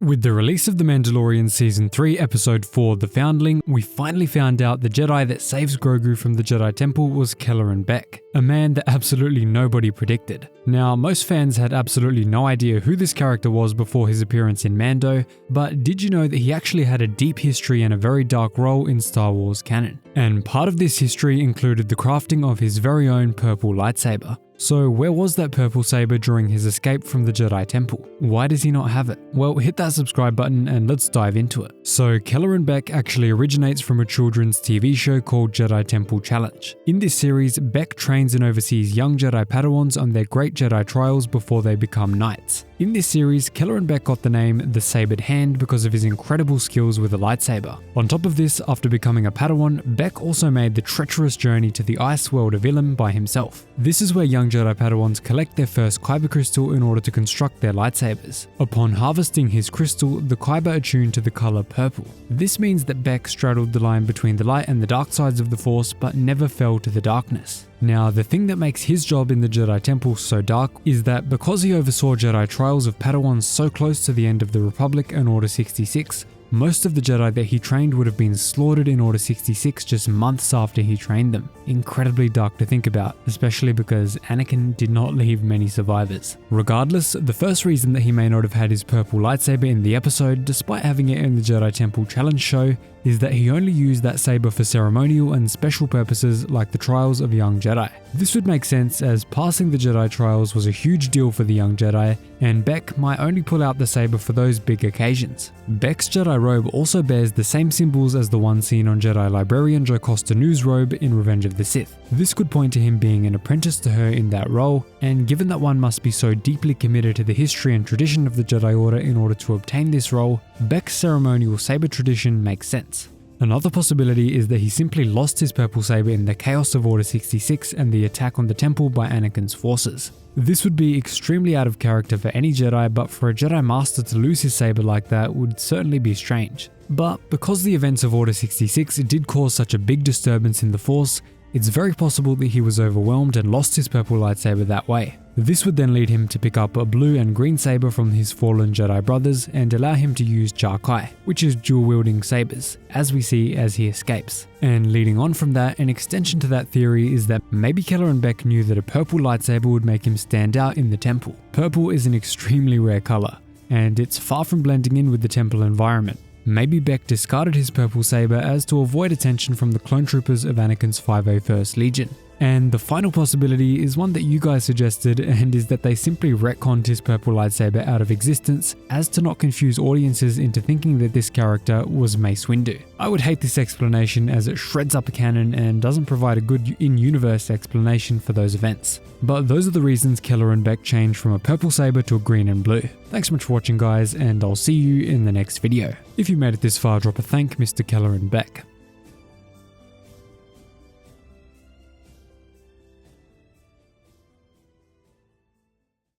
With the release of The Mandalorian Season 3 Episode 4 The Foundling, we finally found out the Jedi that saves Grogu from the Jedi Temple was Kelleran Beq, a man that absolutely nobody predicted. Now, most fans had absolutely no idea who this character was before his appearance in Mando, but did you know that he actually had a deep history and a very dark role in Star Wars canon? And part of this history included the crafting of his very own purple lightsaber. So where was that purple saber during his escape from the Jedi Temple? Why does he not have it? Well, hit that subscribe button and let's dive into it. So Kelleran Beq actually originates from a children's TV show called Jedi Temple Challenge. In this series, Beq trains and oversees young Jedi padawans on their great Jedi trials before they become knights. In this series, Kelleran Beq got the name the Sabered Hand because of his incredible skills with a lightsaber. On top of this, after becoming a padawan, Beq also made the treacherous journey to the ice world of Ilum by himself. This is where young Jedi padawans collect their first kyber crystal in order to construct their lightsabers. Upon harvesting his crystal, the kyber attuned to the color purple. This means that Beq straddled the line between the light and the dark sides of the Force but never fell to the darkness. Now, the thing that makes his job in the Jedi Temple so dark is that because he oversaw Jedi trials of Padawans so close to the end of the Republic and Order 66, most of the Jedi that he trained would have been slaughtered in Order 66 just months after he trained them. Incredibly dark to think about, especially because Anakin did not leave many survivors. Regardless, the first reason that he may not have had his purple lightsaber in the episode, despite having it in the Jedi Temple Challenge show, is that he only used that saber for ceremonial and special purposes like the trials of young Jedi. This would make sense as passing the Jedi trials was a huge deal for the young Jedi, and Beq might only pull out the saber for those big occasions. Beq's Jedi robe also bears the same symbols as the one seen on Jedi librarian Jocasta Nu's robe in Revenge of the Sith. This could point to him being an apprentice to her in that role, and given that one must be so deeply committed to the history and tradition of the Jedi Order in order to obtain this role, Beq's ceremonial saber tradition makes sense. Another possibility is that he simply lost his purple saber in the chaos of Order 66 and the attack on the temple by Anakin's forces. This would be extremely out of character for any Jedi, but for a Jedi Master to lose his saber like that would certainly be strange. But because the events of Order 66 did cause such a big disturbance in the Force, it's very possible that he was overwhelmed and lost his purple lightsaber that way. This would then lead him to pick up a blue and green saber from his fallen Jedi brothers and allow him to use Jarkai, which is dual-wielding sabers, as we see as he escapes. And leading on from that, an extension to that theory is that maybe Kelleran Beq knew that a purple lightsaber would make him stand out in the temple. Purple is an extremely rare color, and it's far from blending in with the temple environment. Maybe Beq discarded his purple saber as to avoid attention from the clone troopers of Anakin's 501st Legion. And the final possibility is one that you guys suggested, and is that they simply retconned his purple lightsaber out of existence as to not confuse audiences into thinking that this character was Mace Windu. I would hate this explanation as it shreds up a canon and doesn't provide a good in-universe explanation for those events. But those are the reasons Kelleran Beq changed from a purple saber to a green and blue. Thanks so much for watching guys, and I'll see you in the next video. If you made it this far, drop a thank Mr. Kelleran Beq.